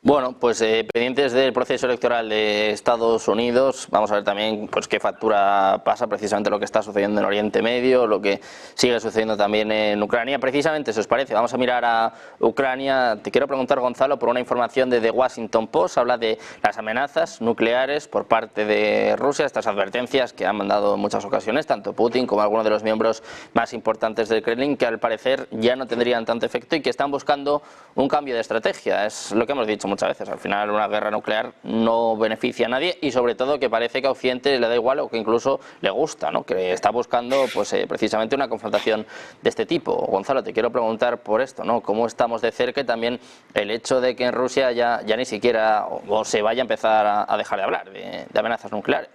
Bueno, pues pendientes del proceso electoral de Estados Unidos, vamos a ver también pues qué factura pasa precisamente lo que está sucediendo en Oriente Medio, lo que sigue sucediendo también en Ucrania. Precisamente, si os parece, vamos a mirar a Ucrania. Te quiero preguntar, Gonzalo, por una información de The Washington Post. Habla de las amenazas nucleares por parte de Rusia, estas advertencias que han mandado en muchas ocasiones, tanto Putin como algunos de los miembros más importantes del Kremlin, que al parecer ya no tendrían tanto efecto y que están buscando un cambio de estrategia. Es lo que hemos dicho muchas veces. Al final una guerra nuclear no beneficia a nadie y sobre todo que parece que a Occidente le da igual o que incluso le gusta, ¿no? Que está buscando pues precisamente una confrontación de este tipo. Gonzalo, te quiero preguntar por esto, ¿no? ¿Cómo estamos de cerca y también el hecho de que en Rusia ya ni siquiera o se vaya a empezar a dejar de hablar de amenazas nucleares?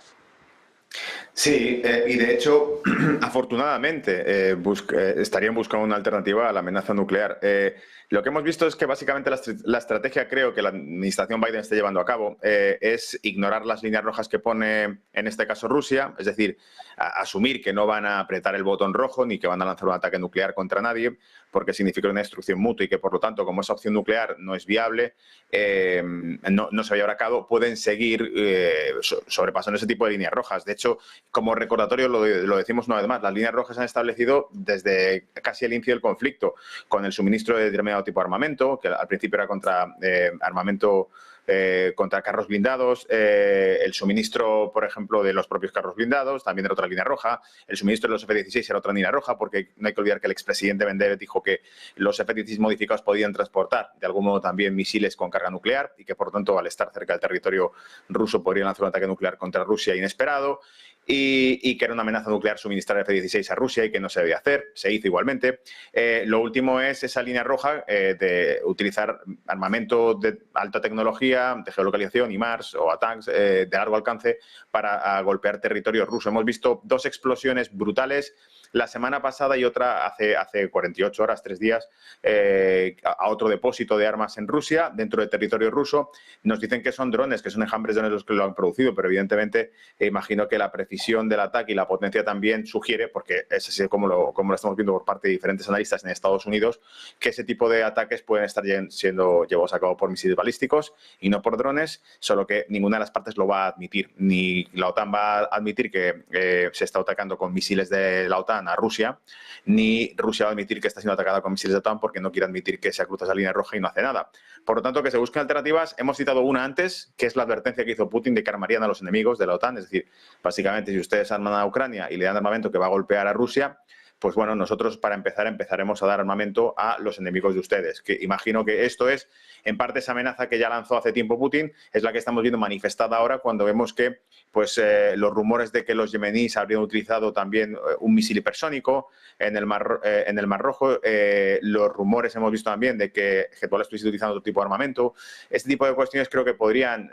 Sí, y de hecho, afortunadamente, estarían buscando una alternativa a la amenaza nuclear. Lo que hemos visto es que básicamente la estrategia, creo que la administración Biden está llevando a cabo, es ignorar las líneas rojas que pone, en este caso, Rusia, es decir, asumir que no van a apretar el botón rojo ni que van a lanzar un ataque nuclear contra nadie, porque significa una destrucción mutua y que, por lo tanto, como esa opción nuclear no es viable, no se va a llevar a cabo, pueden seguir sobrepasando ese tipo de líneas rojas. De hecho, como recordatorio, lo decimos una vez más, las líneas rojas se han establecido desde casi el inicio del conflicto, con el suministro de determinado tipo de armamento, que al principio era contra armamento contra carros blindados, el suministro, por ejemplo, de los propios carros blindados, también era otra línea roja, el suministro de los F-16 era otra línea roja, porque no hay que olvidar que el expresidente Medvedev dijo que los F-16 modificados podían transportar, de algún modo, también misiles con carga nuclear y que, por lo tanto, al estar cerca del territorio ruso, podrían lanzar un ataque nuclear contra Rusia inesperado. Y que era una amenaza nuclear suministrar F-16 a Rusia y que no se debía hacer. Se hizo igualmente. Lo último es esa línea roja de utilizar armamento de alta tecnología, de geolocalización, IMARS o ATACMS de largo alcance para golpear territorio ruso. Hemos visto dos explosiones brutales la semana pasada y otra hace 48 horas, 3 días, a otro depósito de armas en Rusia, dentro del territorio ruso. Nos dicen que son drones, que son enjambres de drones los que lo han producido, pero evidentemente imagino que la precisión del ataque y la potencia también sugiere, porque es así como lo estamos viendo por parte de diferentes analistas en Estados Unidos, que ese tipo de ataques pueden estar siendo llevados a cabo por misiles balísticos y no por drones, solo que ninguna de las partes lo va a admitir. Ni la OTAN va a admitir que se está atacando con misiles de la OTAN a Rusia, ni Rusia va a admitir que está siendo atacada con misiles de OTAN porque no quiere admitir que se ha cruzado esa línea roja y no hace nada. Por lo tanto, que se busquen alternativas. Hemos citado una antes, que es la advertencia que hizo Putin de que armarían a los enemigos de la OTAN. Es decir, básicamente, si ustedes arman a Ucrania y le dan armamento que va a golpear a Rusia, pues bueno, nosotros para empezaremos a dar armamento a los enemigos de ustedes. Que imagino que esto es, en parte, esa amenaza que ya lanzó hace tiempo Putin, es la que estamos viendo manifestada ahora cuando vemos que pues, los rumores de que los yemeníes habrían utilizado también un misil hipersónico en el Mar Rojo, los rumores hemos visto también de que Hezbollah estuviese utilizando otro tipo de armamento. Este tipo de cuestiones creo que podrían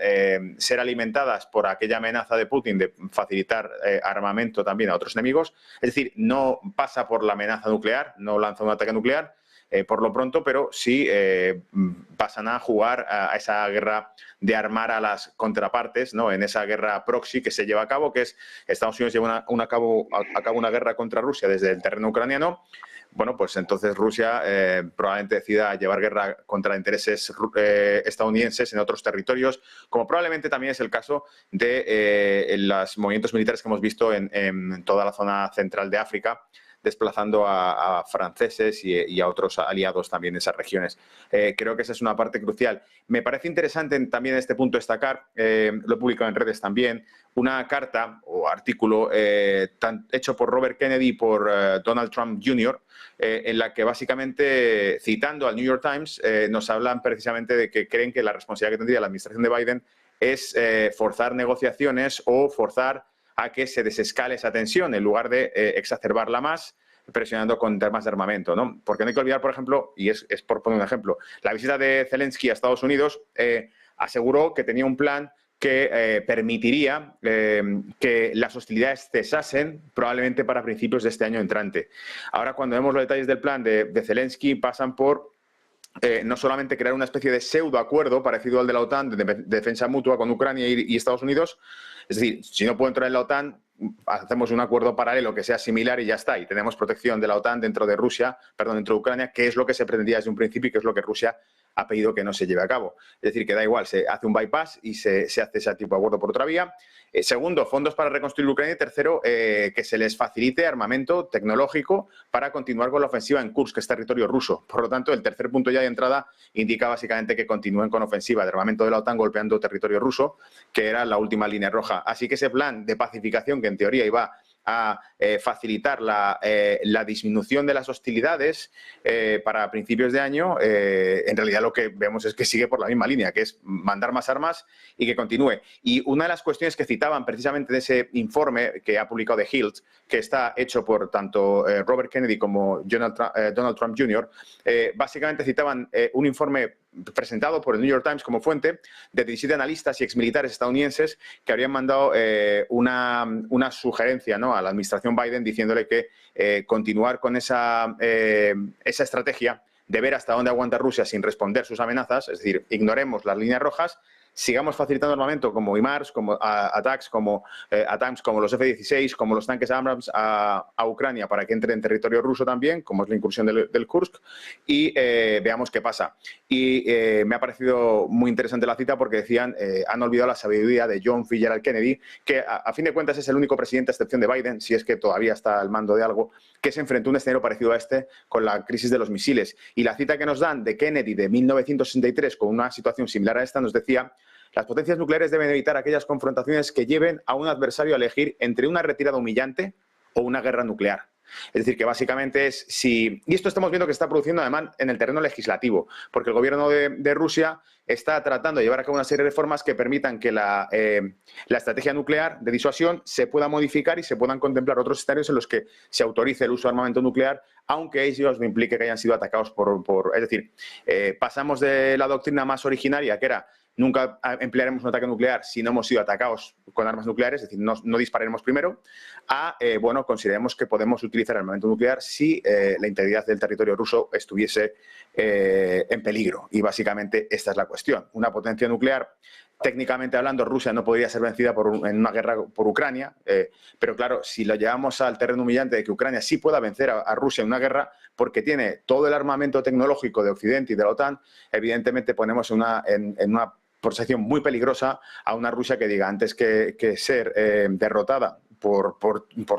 ser alimentadas por aquella amenaza de Putin de facilitar armamento también a otros enemigos. Es decir, no pasa por la amenaza nuclear, no lanza un ataque nuclear por lo pronto, pero sí pasan a jugar a esa guerra de armar a las contrapartes, ¿no? En esa guerra proxy que se lleva a cabo, que es Estados Unidos lleva a cabo una guerra contra Rusia desde el terreno ucraniano. Bueno, pues entonces Rusia probablemente decida llevar guerra contra intereses estadounidenses en otros territorios, como probablemente también es el caso de los movimientos militares que hemos visto en toda la zona central de África, desplazando a franceses y a otros aliados también en esas regiones. Creo que esa es una parte crucial. Me parece interesante también en este punto destacar, lo he publicado en redes también, una carta o artículo hecho por Robert Kennedy y por Donald Trump Jr., en la que básicamente, citando al New York Times, nos hablan precisamente de que creen que la responsabilidad que tendría la administración de Biden es forzar negociaciones o forzar a que se desescale esa tensión en lugar de exacerbarla más, presionando con temas de armamento, ¿no? Porque no hay que olvidar, por ejemplo, y es por poner un ejemplo, la visita de Zelensky a Estados Unidos aseguró que tenía un plan que permitiría que las hostilidades cesasen probablemente para principios de este año entrante. Ahora, cuando vemos los detalles del plan de Zelensky, pasan por no solamente crear una especie de pseudoacuerdo parecido al de la OTAN de defensa mutua con Ucrania y Estados Unidos. Es decir, si no puedo entrar en la OTAN, hacemos un acuerdo paralelo que sea similar y ya está. Y tenemos protección de la OTAN dentro de Ucrania, que es lo que se pretendía desde un principio y que es lo que Rusia ha pedido que no se lleve a cabo. Es decir, que da igual, se hace un bypass y se hace ese tipo de acuerdo por otra vía. Segundo, fondos para reconstruir Ucrania. Y tercero, que se les facilite armamento tecnológico para continuar con la ofensiva en Kursk, que es territorio ruso. Por lo tanto, el tercer punto ya de entrada indica básicamente que continúen con ofensiva de armamento de la OTAN golpeando territorio ruso, que era la última línea roja. Así que ese plan de pacificación, que en teoría iba a facilitar la disminución de las hostilidades para principios de año, en realidad lo que vemos es que sigue por la misma línea, que es mandar más armas y que continúe. Y una de las cuestiones que citaban precisamente de ese informe que ha publicado The Hill, que está hecho por tanto Robert Kennedy como Donald Trump Jr., básicamente citaban un informe presentado por el New York Times como fuente de 17 analistas y exmilitares estadounidenses que habrían mandado una sugerencia, ¿no?, a la administración Biden diciéndole que continuar con esa estrategia de ver hasta dónde aguanta Rusia sin responder sus amenazas, es decir, ignoremos las líneas rojas, sigamos facilitando armamento como HIMARS, como ATACMS, como los F-16, como los tanques Abrams a Ucrania para que entre en territorio ruso también, como es la incursión del Kursk, y veamos qué pasa. Y me ha parecido muy interesante la cita porque decían, han olvidado la sabiduría de John Fitzgerald Kennedy, que a fin de cuentas es el único presidente, a excepción de Biden, si es que todavía está al mando de algo, que se enfrentó a un escenario parecido a este con la crisis de los misiles. Y la cita que nos dan de Kennedy de 1963 con una situación similar a esta nos decía: las potencias nucleares deben evitar aquellas confrontaciones que lleven a un adversario a elegir entre una retirada humillante o una guerra nuclear. Es decir, que básicamente es si... Y esto estamos viendo que está produciendo además en el terreno legislativo, porque el gobierno de Rusia está tratando de llevar a cabo una serie de reformas que permitan que la estrategia nuclear de disuasión se pueda modificar y se puedan contemplar otros escenarios en los que se autorice el uso de armamento nuclear, aunque ellos no implique que hayan sido atacados Es decir, pasamos de la doctrina más originaria, que era nunca emplearemos un ataque nuclear si no hemos sido atacados con armas nucleares, es decir, no dispararemos primero, bueno, consideremos que podemos utilizar armamento nuclear si la integridad del territorio ruso estuviese en peligro. Y básicamente esta es la cuestión. Una potencia nuclear, técnicamente hablando, Rusia no podría ser vencida en una guerra por Ucrania, pero claro, si lo llevamos al terreno humillante de que Ucrania sí pueda vencer a Rusia en una guerra porque tiene todo el armamento tecnológico de Occidente y de la OTAN, evidentemente ponemos en una posición muy peligrosa a una Rusia que diga, antes que ser derrotada por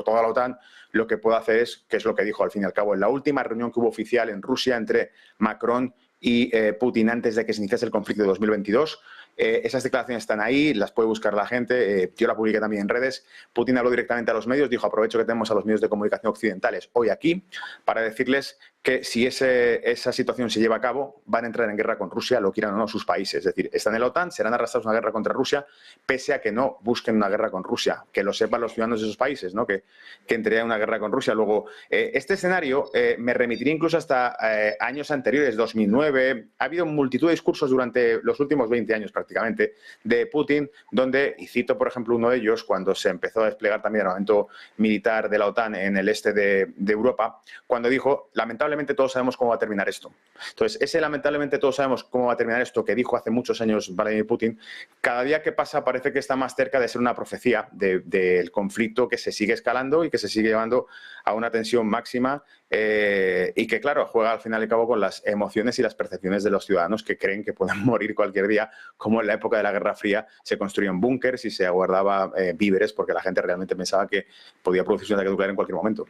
toda la OTAN, lo que puede hacer es, que es lo que dijo al fin y al cabo en la última reunión que hubo oficial en Rusia entre Macron y Putin antes de que se iniciase el conflicto de 2022. Esas declaraciones están ahí, las puede buscar la gente, yo la publiqué también en redes. Putin habló directamente a los medios, dijo: aprovecho que tenemos a los medios de comunicación occidentales hoy aquí para decirles que si esa situación se lleva a cabo, van a entrar en guerra con Rusia, lo quieran o no sus países. Es decir, están en la OTAN, serán arrastrados a una guerra contra Rusia, pese a que no busquen una guerra con Rusia. Que lo sepan los ciudadanos de esos países, ¿no?, que entrarían en una guerra con Rusia. Luego, este escenario me remitiría incluso hasta años anteriores, 2009. Ha habido multitud de discursos durante los últimos 20 años prácticamente de Putin, donde, y cito por ejemplo uno de ellos, cuando se empezó a desplegar también el armamento militar de la OTAN en el este de Europa, cuando dijo: lamentablemente todos sabemos cómo va a terminar esto. Entonces, ese lamentablemente todos sabemos cómo va a terminar esto que dijo hace muchos años Vladimir Putin, cada día que pasa parece que está más cerca de ser una profecía del conflicto que se sigue escalando y que se sigue llevando a una tensión máxima y que, claro, juega al final y al cabo con las emociones y las percepciones de los ciudadanos que creen que pueden morir cualquier día, como en la época de la Guerra Fría se construían búnkers y se aguardaba víveres porque la gente realmente pensaba que podía producirse un ataque nuclear en cualquier momento.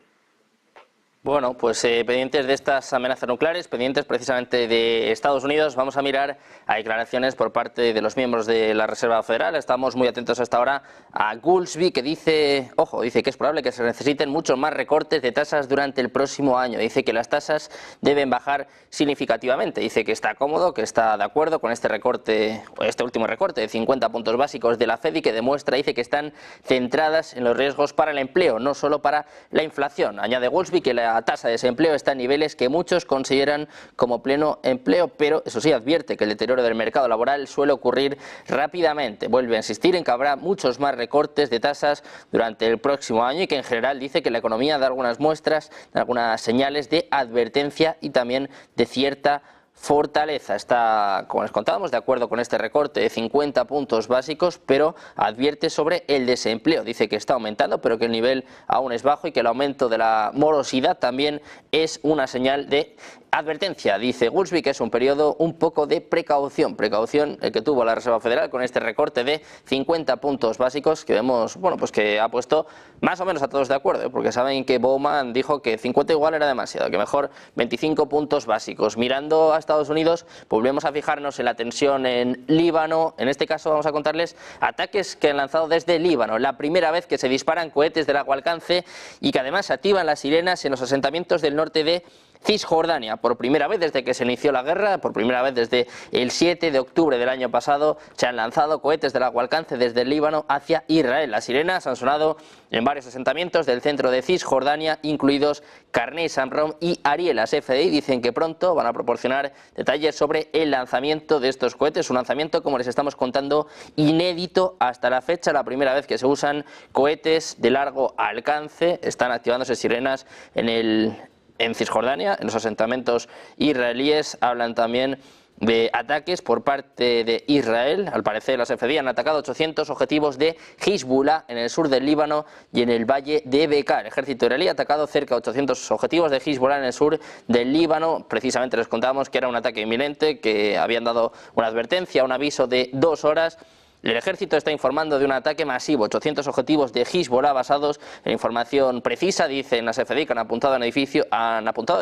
Bueno, pues pendientes de estas amenazas nucleares, pendientes precisamente de Estados Unidos, vamos a mirar a declaraciones por parte de los miembros de la Reserva Federal. Estamos muy atentos hasta ahora a Goolsbee, que dice, ojo, dice que es probable que se necesiten muchos más recortes de tasas durante el próximo año. Dice que las tasas deben bajar significativamente. Dice que está cómodo, que está de acuerdo con este recorte, este último recorte de 50 puntos básicos de la Fed, y que demuestra, dice, que están centradas en los riesgos para el empleo, no solo para la inflación. Añade Goolsbee que la tasa de desempleo está en niveles que muchos consideran como pleno empleo, pero eso sí, advierte que el deterioro del mercado laboral suele ocurrir rápidamente. Vuelve a insistir en que habrá muchos más recortes de tasas durante el próximo año y que en general dice que la economía da algunas muestras, algunas señales de advertencia y también de cierta fortaleza. Está, como les contábamos, de acuerdo con este recorte de 50 puntos básicos, pero advierte sobre el desempleo. Dice que está aumentando, pero que el nivel aún es bajo y que el aumento de la morosidad también es una señal de Advertencia, dice Goolsbee, que es un periodo un poco de precaución. Precaución el que tuvo la Reserva Federal con este recorte de 50 puntos básicos que vemos, bueno, pues que ha puesto más o menos a todos de acuerdo, porque saben que Bowman dijo que 50 igual era demasiado, que mejor 25 puntos básicos. Mirando a Estados Unidos, volvemos a fijarnos en la tensión en Líbano. En este caso vamos a contarles ataques que han lanzado desde Líbano. La primera vez que se disparan cohetes de largo alcance y que además se activan las sirenas en los asentamientos del norte de Cisjordania. Por primera vez desde que se inició la guerra, por primera vez desde el 7 de octubre del año pasado, se han lanzado cohetes de largo alcance desde el Líbano hacia Israel. Las sirenas han sonado en varios asentamientos del centro de Cisjordania, incluidos Carney, Samrom y Ariel. Las FDI dicen que pronto van a proporcionar detalles sobre el lanzamiento de estos cohetes, un lanzamiento, como les estamos contando, inédito hasta la fecha, la primera vez que se usan cohetes de largo alcance. Están activándose sirenas en Cisjordania, en los asentamientos israelíes. Hablan también de ataques por parte de Israel. Al parecer las FDI han atacado 800 objetivos de Hezbollah en el sur del Líbano y en el valle de Bekaa. El ejército israelí ha atacado cerca de 800 objetivos de Hezbollah en el sur del Líbano. Precisamente les contábamos que era un ataque inminente, que habían dado una advertencia, un aviso de 2 horas. El ejército está informando de un ataque masivo, 800 objetivos de Hezbollah basados en información precisa, dicen las FDI, que han apuntado a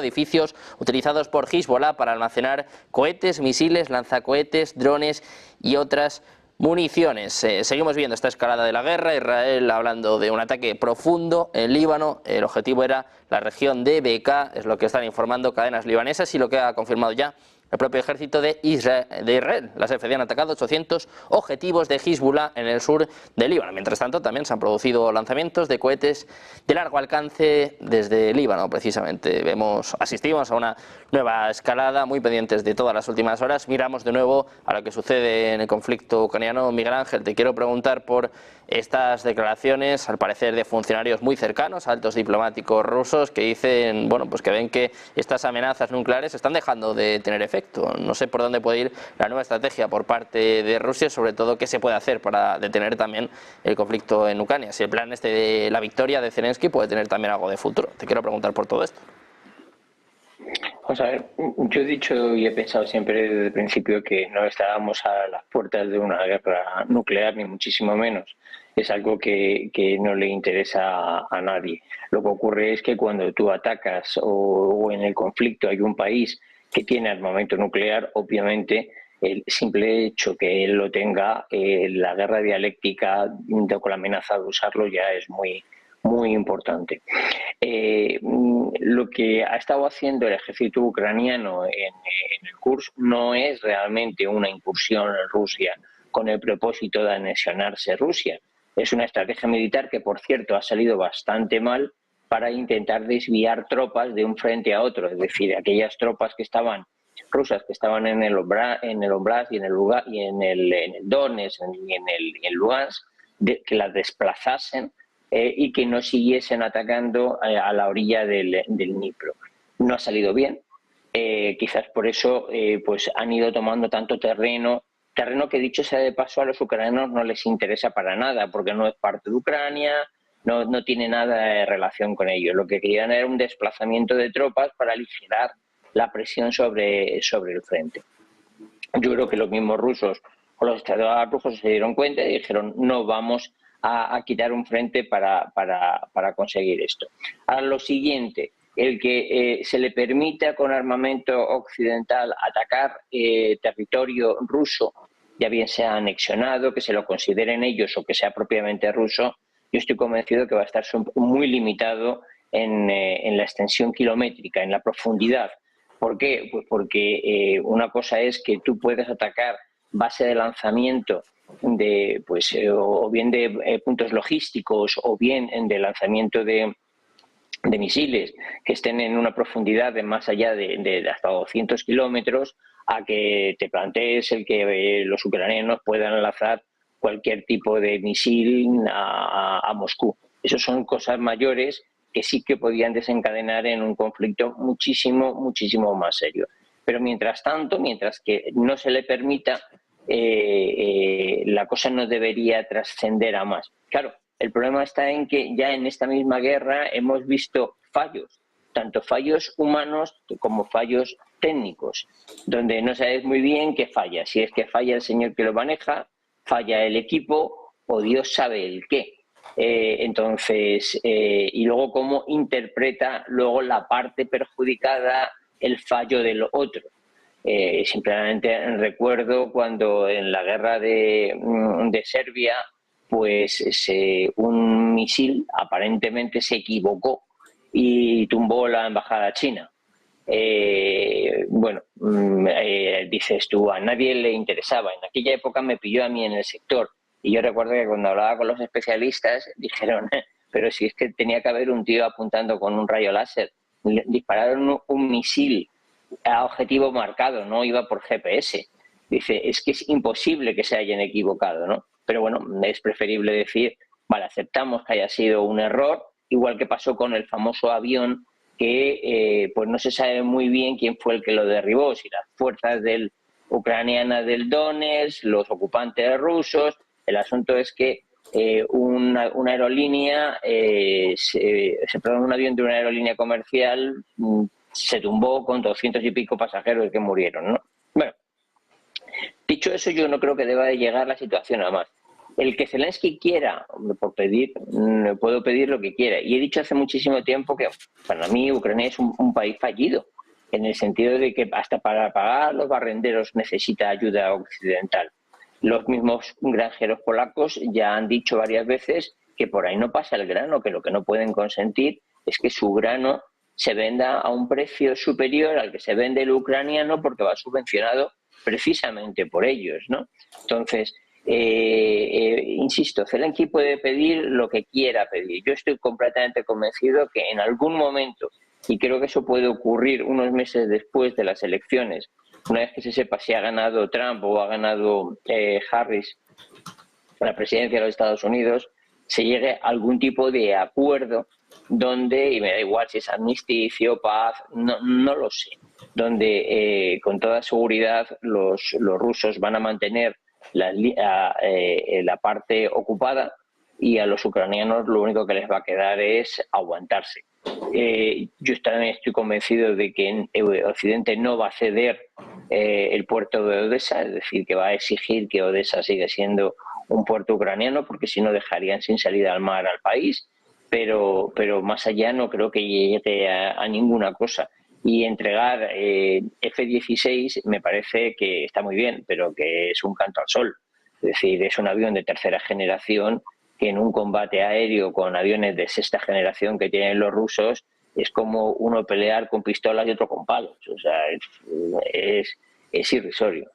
edificios utilizados por Hezbollah para almacenar cohetes, misiles, lanzacohetes, drones y otras municiones. Seguimos viendo esta escalada de la guerra. Israel hablando de un ataque profundo en Líbano. El objetivo era la región de Bekaa, es lo que están informando cadenas libanesas y lo que ha confirmado ya el propio ejército de Israel. Las FDI han atacado 800 objetivos de Hezbollah en el sur de Líbano. Mientras tanto, también se han producido lanzamientos de cohetes de largo alcance desde Líbano, precisamente. Asistimos a una nueva escalada, muy pendientes de todas las últimas horas. Miramos de nuevo a lo que sucede en el conflicto ucraniano. Miguel Ángel, te quiero preguntar por estas declaraciones, al parecer de funcionarios muy cercanos, altos diplomáticos rusos, que dicen, bueno, pues que ven que estas amenazas nucleares están dejando de tener efecto. No sé por dónde puede ir la nueva estrategia por parte de Rusia, sobre todo qué se puede hacer para detener también el conflicto en Ucrania. Si el plan este de la victoria de Zelensky puede tener también algo de futuro. Te quiero preguntar por todo esto. Vamos a ver, yo he dicho y he pensado siempre desde el principio que no estábamos a las puertas de una guerra nuclear, ni muchísimo menos. Es algo que no le interesa a nadie. Lo que ocurre es que cuando tú atacas o en el conflicto hay un país que tiene armamento nuclear, obviamente el simple hecho que él lo tenga, la guerra dialéctica con la amenaza de usarlo ya es muy importante. Lo que ha estado haciendo el ejército ucraniano en el Kursk no es realmente una incursión en Rusia con el propósito de anexionarse Rusia. Es una estrategia militar que, por cierto, ha salido bastante mal para intentar desviar tropas de un frente a otro. Es decir, aquellas tropas rusas que estaban en el Oblast y en el Donetsk y en el Lugansk, que las desplazasen y que no siguiesen atacando a la orilla del Dnipro. No ha salido bien. Quizás por eso pues han ido tomando tanto terreno que, dicho sea de paso, a los ucranianos no les interesa para nada, porque no es parte de Ucrania, no tiene nada de relación con ello. Lo que querían era un desplazamiento de tropas para aligerar la presión sobre el frente. Yo creo que los mismos rusos o los estados rusos se dieron cuenta y dijeron: no vamos a quitar un frente para conseguir esto. Ahora, lo siguiente, el que se le permita con armamento occidental atacar territorio ruso, ya bien sea anexionado, que se lo consideren ellos o que sea propiamente ruso, yo estoy convencido que va a estar muy limitado en la extensión kilométrica, en la profundidad. ¿Por qué? Pues porque una cosa es que tú puedes atacar base de lanzamiento de, pues, o bien de puntos logísticos o bien de lanzamiento de misiles que estén en una profundidad de más allá de hasta 200 kilómetros, a que te plantees el que los ucranianos puedan lanzar cualquier tipo de misil a Moscú. Esas son cosas mayores que sí que podían desencadenar en un conflicto muchísimo más serio. Pero mientras tanto, mientras que no se le permita, la cosa no debería trascender a más. Claro, el problema está en que ya en esta misma guerra hemos visto fallos tanto fallos humanos como fallos técnicos, donde no sabes muy bien qué falla, si es que falla el señor que lo maneja, falla el equipo o Dios sabe el qué. Y luego cómo interpreta luego la parte perjudicada el fallo del otro. Simplemente recuerdo cuando en la guerra de Serbia, pues un misil aparentemente se equivocó y tumbó la embajada china. Dices tú, a nadie le interesaba. En aquella época me pilló a mí en el sector. Y yo recuerdo que cuando hablaba con los especialistas dijeron, pero si es que tenía que haber un tío apuntando con un rayo láser. Dispararon un misil a objetivo marcado, no iba por GPS. Dice, es que es imposible que se hayan equivocado, ¿no? Pero bueno, es preferible decir, vale, aceptamos que haya sido un error, igual que pasó con el famoso avión que pues no se sabe muy bien quién fue el que lo derribó, si las fuerzas ucranianas del Donetsk, los ocupantes rusos. El asunto es que una aerolínea, un avión de una aerolínea comercial se tumbó con 200 y pico pasajeros que murieron, ¿no? Bueno, dicho eso, yo no creo que deba de llegar la situación a más. El que Zelensky quiera, puedo pedir lo que quiera. Y he dicho hace muchísimo tiempo que para mí Ucrania es un país fallido, en el sentido de que hasta para pagar los barrenderos necesita ayuda occidental. Los mismos granjeros polacos ya han dicho varias veces que por ahí no pasa el grano, que lo que no pueden consentir es que su grano se venda a un precio superior al que se vende el ucraniano porque va subvencionado precisamente por ellos, ¿no? Entonces, insisto, Zelensky puede pedir lo que quiera pedir. Yo estoy completamente convencido que en algún momento, y creo que eso puede ocurrir unos meses después de las elecciones, una vez que se sepa si ha ganado Trump o ha ganado Harris la presidencia de los Estados Unidos, se llegue a algún tipo de acuerdo donde, y me da igual si es armisticio, paz, no lo sé, donde con toda seguridad los rusos van a mantener la parte ocupada y a los ucranianos lo único que les va a quedar es aguantarse. Yo también estoy convencido de que en Occidente no va a ceder el puerto de Odessa, es decir, que va a exigir que Odessa siga siendo un puerto ucraniano, porque si no dejarían sin salida al mar al país, pero más allá no creo que llegue a ninguna cosa. Y entregar F-16 me parece que está muy bien, pero que es un canto al sol. Es decir, es un avión de tercera generación que en un combate aéreo con aviones de sexta generación que tienen los rusos es como uno pelear con pistolas y otro con palos. O sea, es irrisorio.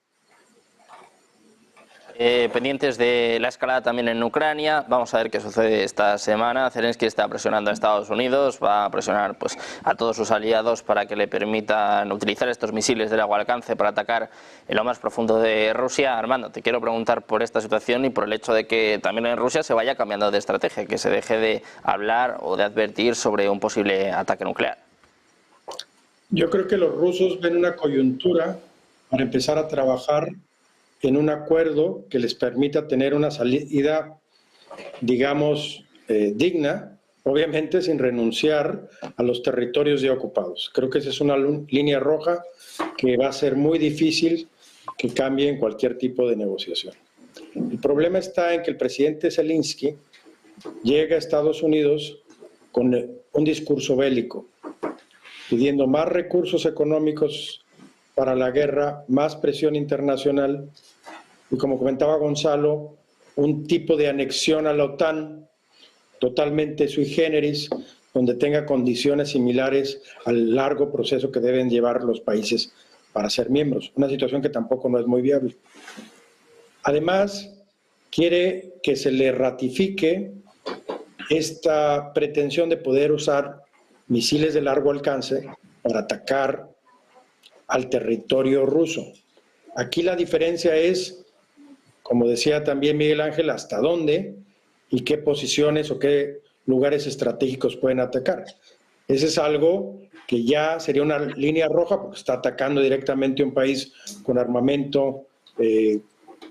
Pendientes de la escalada también en Ucrania, vamos a ver qué sucede esta semana. Zelensky está presionando a Estados Unidos, va a presionar pues a todos sus aliados para que le permitan utilizar estos misiles de largo alcance para atacar en lo más profundo de Rusia. Armando, te quiero preguntar por esta situación y por el hecho de que también en Rusia se vaya cambiando de estrategia, que se deje de hablar o de advertir sobre un posible ataque nuclear. Yo creo que los rusos ven una coyuntura para empezar a trabajar en un acuerdo que les permita tener una salida, digamos, digna, obviamente sin renunciar a los territorios ya ocupados. Creo que esa es una línea roja que va a ser muy difícil que cambie en cualquier tipo de negociación. El problema está en que el presidente Zelensky llega a Estados Unidos con un discurso bélico, pidiendo más recursos económicos para la guerra, más presión internacional y, como comentaba Gonzalo, un tipo de anexión a la OTAN totalmente sui generis, donde tenga condiciones similares al largo proceso que deben llevar los países para ser miembros, una situación que tampoco no es muy viable. Además, quiere que se le ratifique esta pretensión de poder usar misiles de largo alcance para atacar al territorio ruso. Aquí la diferencia es, como decía también Miguel Ángel, hasta dónde y qué posiciones o qué lugares estratégicos pueden atacar. Ese es algo que ya sería una línea roja porque está atacando directamente a un país con armamento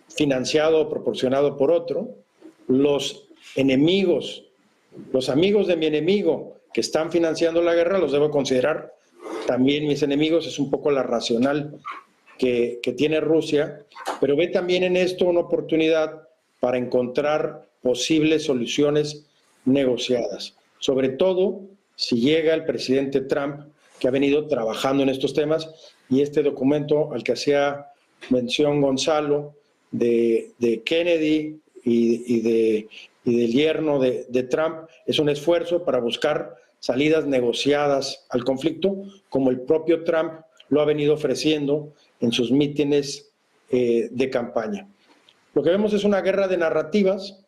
financiado o proporcionado por otro. Los enemigos, los amigos de mi enemigo que están financiando la guerra, los debo considerar también mis enemigos, es un poco la racional que tiene Rusia, pero ve también en esto una oportunidad para encontrar posibles soluciones negociadas, sobre todo si llega el presidente Trump, que ha venido trabajando en estos temas, y este documento al que hacía mención Gonzalo, de Kennedy y del yerno de Trump, es un esfuerzo para buscar salidas negociadas al conflicto, como el propio Trump lo ha venido ofreciendo en sus mítines de campaña. Lo que vemos es una guerra de narrativas.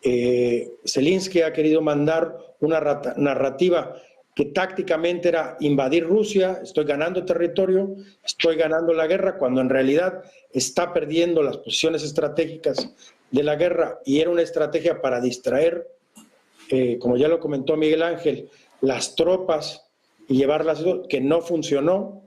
Zelensky ha querido mandar una narrativa que tácticamente era invadir Rusia, estoy ganando territorio, estoy ganando la guerra, cuando en realidad está perdiendo las posiciones estratégicas de la guerra y era una estrategia para distraer, como ya lo comentó Miguel Ángel, las tropas y llevarlas, que no funcionó.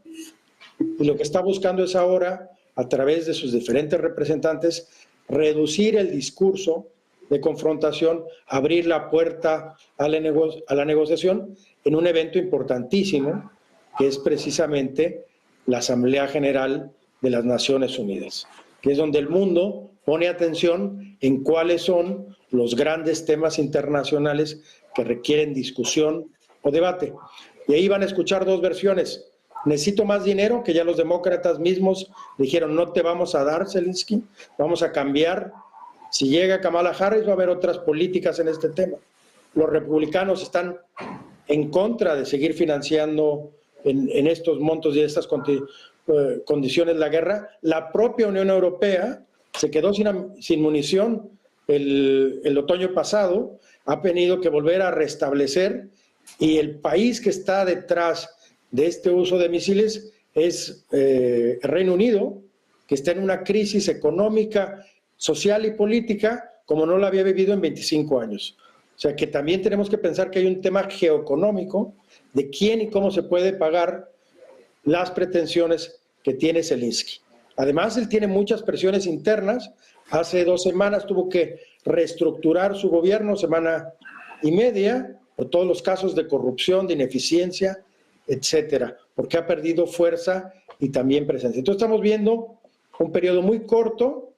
Y lo que está buscando es ahora, a través de sus diferentes representantes, reducir el discurso de confrontación, abrir la puerta a la negociación en un evento importantísimo, que es precisamente la Asamblea General de las Naciones Unidas, que es donde el mundo pone atención en cuáles son los grandes temas internacionales que requieren discusión o debate. Y ahí van a escuchar dos versiones. Necesito más dinero, que ya los demócratas mismos dijeron, no te vamos a dar, Zelensky, vamos a cambiar. Si llega Kamala Harris, va a haber otras políticas en este tema. Los republicanos están en contra de seguir financiando en estos montos y estas condiciones la guerra. La propia Unión Europea se quedó sin munición el otoño pasado, ha tenido que volver a restablecer, y el país que está detrás de este uso de misiles es el Reino Unido, que está en una crisis económica, social y política como no la había vivido en 25 años. O sea que también tenemos que pensar que hay un tema geoeconómico de quién y cómo se puede pagar las pretensiones que tiene Zelensky. Además, él tiene muchas presiones internas. Hace 2 semanas tuvo que reestructurar su gobierno, semana y media, por todos los casos de corrupción, de ineficiencia, etcétera, porque ha perdido fuerza y también presencia. Entonces estamos viendo un periodo muy corto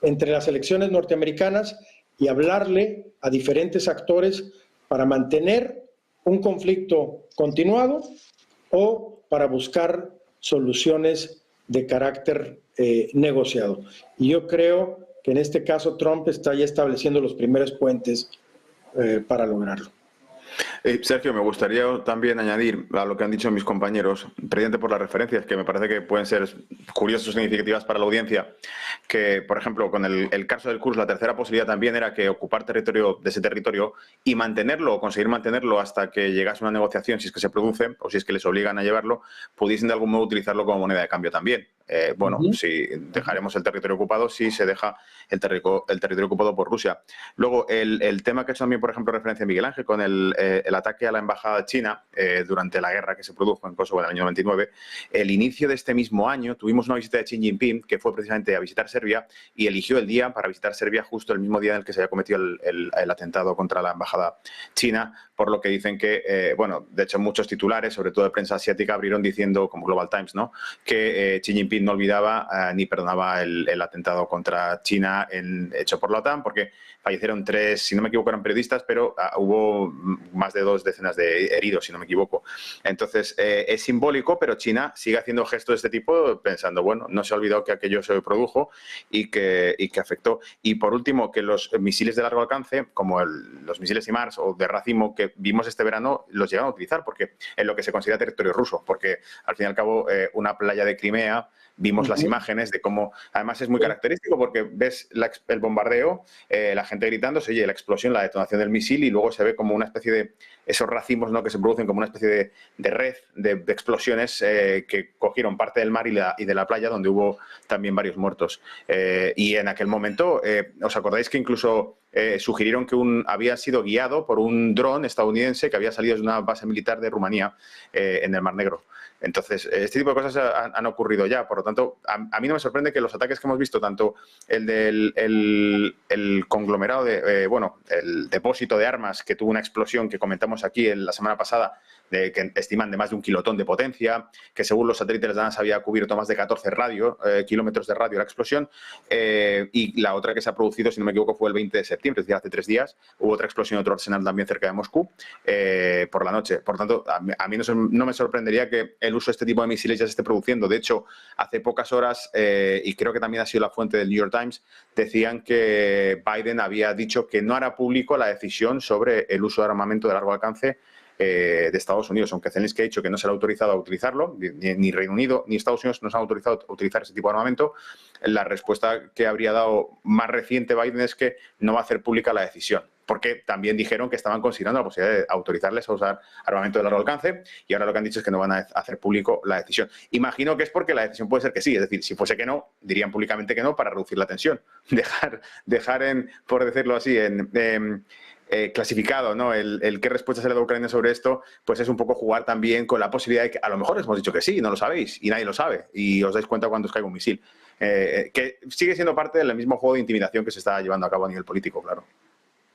entre las elecciones norteamericanas y hablarle a diferentes actores para mantener un conflicto continuado o para buscar soluciones de carácter negociado. Y yo creo que en este caso Trump está ya estableciendo los primeros puentes para lograrlo. Sergio, me gustaría también añadir a lo que han dicho mis compañeros, precisamente por las referencias que me parece que pueden ser curiosas o significativas para la audiencia, que, por ejemplo, con el caso del Kursk, la tercera posibilidad también era que ocupar territorio de ese territorio y mantenerlo o conseguir mantenerlo hasta que llegase una negociación, si es que se produce o si es que les obligan a llevarlo, pudiesen de algún modo utilizarlo como moneda de cambio también. Bueno, si dejaremos el territorio ocupado, si se deja el territorio ocupado por Rusia. Luego, el tema que ha hecho también, por ejemplo, referencia a Miguel Ángel, con el ataque a la embajada china durante la guerra que se produjo en Kosovo en el año 99, el inicio de este mismo año tuvimos una visita de Xi Jinping, que fue precisamente a visitar Serbia, y eligió el día para visitar Serbia justo el mismo día en el que se había cometido el atentado contra la embajada china, por lo que dicen que, bueno, de hecho muchos titulares, sobre todo de prensa asiática, abrieron diciendo, como Global Times, ¿no?, que Xi Jinping no olvidaba ni perdonaba el atentado contra China hecho por la OTAN, porque fallecieron 3, si no me equivoco, eran periodistas, pero hubo más de 2 decenas de heridos, si no me equivoco. Entonces, es simbólico, pero China sigue haciendo gestos de este tipo, pensando, bueno, no se ha olvidado que aquello se produjo y que afectó. Y por último, que los misiles de largo alcance, como los misiles HIMARS o de racimo que vimos este verano, los llegan a utilizar, porque en lo que se considera territorio ruso, porque al fin y al cabo una playa de Crimea, vimos las imágenes de cómo, además es muy característico porque ves el bombardeo, la gente gritando, se oye la explosión, la detonación del misil y luego se ve como una especie de, esos racimos, ¿no?, que se producen como una especie de red de explosiones que cogieron parte del mar y de la playa, donde hubo también varios muertos. Y en aquel momento, ¿os acordáis que incluso sugirieron que había sido guiado por un dron estadounidense que había salido de una base militar de Rumanía en el Mar Negro? Entonces, este tipo de cosas han ocurrido ya. Por lo tanto, a mí no me sorprende que los ataques que hemos visto, tanto el del el conglomerado el depósito de armas que tuvo una explosión que comentamos aquí la semana pasada, que estiman de más de 1 kilotón de potencia, que según los satélites de la NASA había cubierto más de 14 kilómetros de radio la explosión, y la otra que se ha producido, si no me equivoco, fue el 20 de septiembre, es decir, hace 3 días, hubo otra explosión en otro arsenal también cerca de Moscú, por la noche. Por tanto, a mí no me sorprendería que el uso de este tipo de misiles ya se esté produciendo. De hecho, hace pocas horas, y creo que también ha sido la fuente del New York Times, decían que Biden había dicho que no hará público la decisión sobre el uso de armamento de largo alcance de Estados Unidos, aunque Zelensky ha dicho que no se le ha autorizado a utilizarlo, ni Reino Unido ni Estados Unidos nos han autorizado a utilizar ese tipo de armamento. La respuesta que habría dado más reciente Biden es que no va a hacer pública la decisión, porque también dijeron que estaban considerando la posibilidad de autorizarles a usar armamento de largo alcance, y ahora lo que han dicho es que no van a hacer público la decisión. Imagino que es porque la decisión puede ser que sí, es decir, si fuese que no, dirían públicamente que no para reducir la tensión. Dejar por decirlo así, clasificado, ¿no? El qué respuesta se le da a Ucrania sobre esto, pues es un poco jugar también con la posibilidad de que a lo mejor les hemos dicho que sí, no lo sabéis, y nadie lo sabe, y os dais cuenta cuando os caiga un misil. Que sigue siendo parte del mismo juego de intimidación que se está llevando a cabo a nivel político, claro.